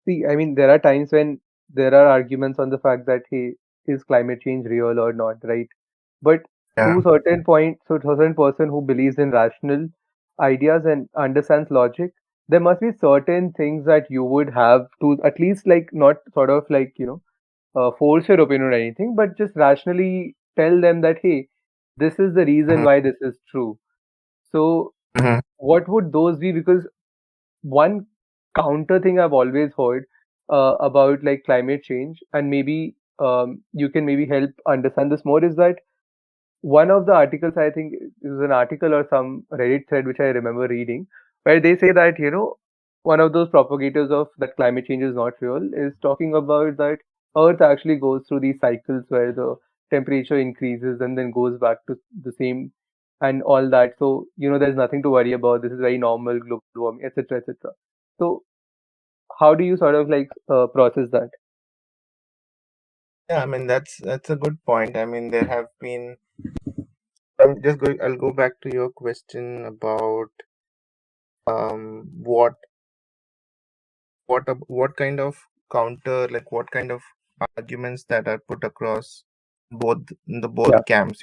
See, I mean, there are times when there are arguments on the fact that, hey, is climate change real or not, right? But to Yeah. a certain point, so to a certain person who believes in rational ideas and understands logic, there must be certain things that you would have to at least like not sort of like, force your opinion or anything, but just rationally tell them that, hey, this is the reason Mhm, why this is true. So, mhm, what would those be? Because one counter thing I've always heard about like climate change, and maybe you can maybe help understand this more, is that one of the articles, I think it was an article or some Reddit thread which I remember reading, where they say that, one of those propagators of that climate change is not real is talking about that Earth actually goes through these cycles where the temperature increases and then goes back to the same and all that. So, there's nothing to worry about. This is very normal, global warming, etc., etc. So, how do you sort of like process that? Yeah, I mean that's a good point. I mean there have been. I'm just going. I'll go back to your question about what what kind of counter, like what kind of arguments that are put across both the Yeah. both camps,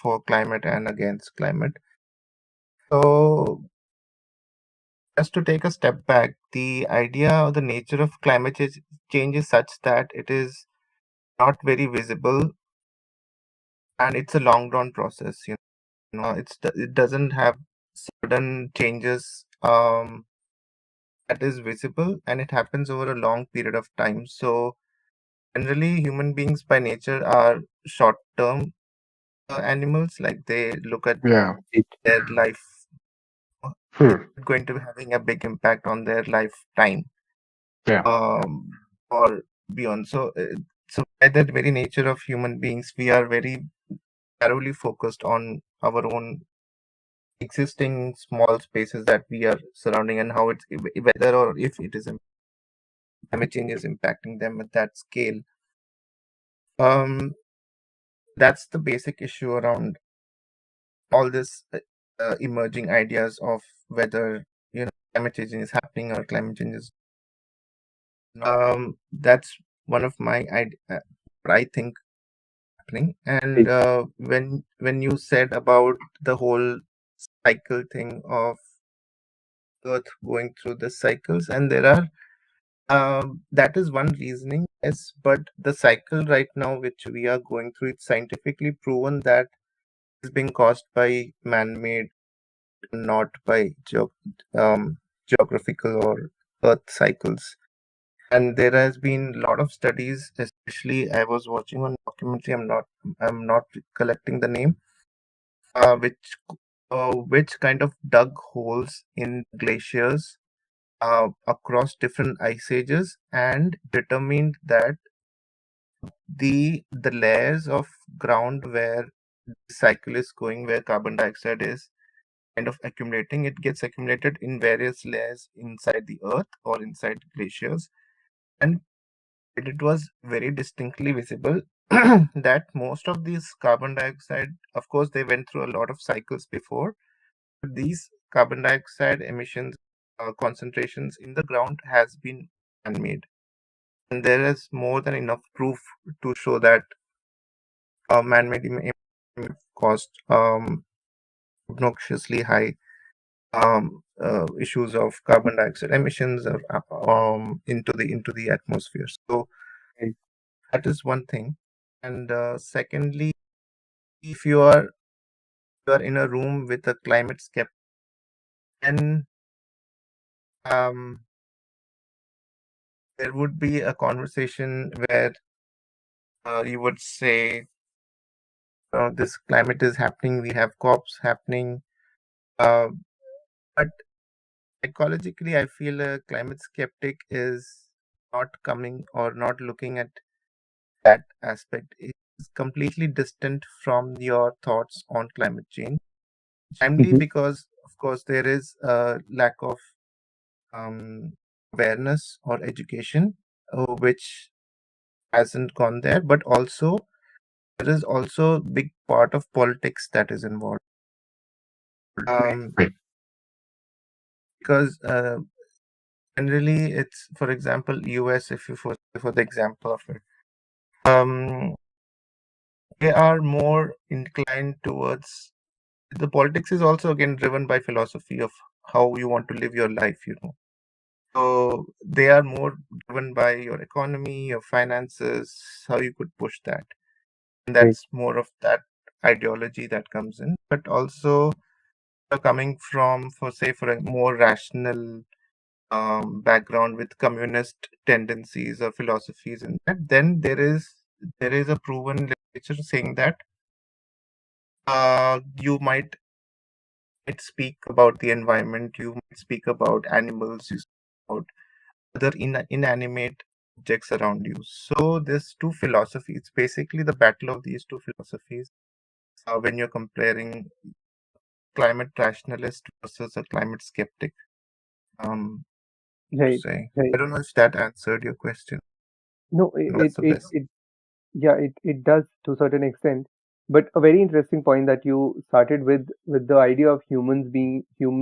for climate and against climate. So just to take a step back, the idea of the nature of change is such that it is not very visible and it's a long drawn process. It doesn't have sudden changes that is visible, and it happens over a long period of time. So generally, human beings by nature are short term animals. Like they look at Yeah. their life, it's Hmm. not going to be having a big impact on their lifetime, Yeah. um, or beyond. So by that very nature of human beings, we are very narrowly focused on our own existing small spaces that we are surrounding, and how it's whether or if it is climate change is impacting them at that scale. Um, that's the basic issue around all this emerging ideas of whether climate change is happening or climate change is. That's one of my what I think happening. And Right. when you said about the whole cycle thing of Earth going through the cycles, and there are that is one reasoning, yes, but the cycle right now which we are going through, it's scientifically proven that is being caused by man-made, not by geographical or Earth cycles. And there has been a lot of studies, especially I was watching one documentary. I'm not collecting the name, which which kind of dug holes in glaciers across different ice ages and determined that the layers of ground where the cycle is going, where carbon dioxide is kind of accumulating, it gets accumulated in various layers inside the earth or inside glaciers. And it was very distinctly visible that most of these carbon dioxide, of course, they went through a lot of cycles before, but these carbon dioxide emissions concentrations in the ground has been man-made. And there is more than enough proof to show that man-made caused obnoxiously high issues of carbon dioxide emissions or, into the atmosphere. So Right. that is one thing. And secondly, if you are in a room with a climate skeptic, then um, there would be a conversation where you would say, this climate is happening, we have COPs happening, uh, but psychologically, I feel a climate skeptic is not coming or not looking at that aspect. It's completely distant from your thoughts on climate change, primarily Mhm. because, of course, there is a lack of um, awareness or education, which hasn't gone there, but also there is also a big part of politics that is involved. Right. Um, because Generally, it's, for example, US, if you for the example of it, um, they are more inclined towards the politics is also again driven by philosophy of how you want to live your life. So they are more driven by your economy, your finances, how you could push that. And Right. that's more of that ideology that comes in. But also coming from, for say, for a more rational background with communist tendencies or philosophies in that, then there is a proven literature saying that you might speak about the environment, you might speak about animals, you speak about other inanimate objects around you. So there's two philosophies. Basically, the battle of these two philosophies when you're comparing climate rationalist versus a climate skeptic. To Right. say, I Right. don't know if that answered your question. No, That's the best. yeah, it does to a certain extent. But a very interesting point that you started with the idea of humans being human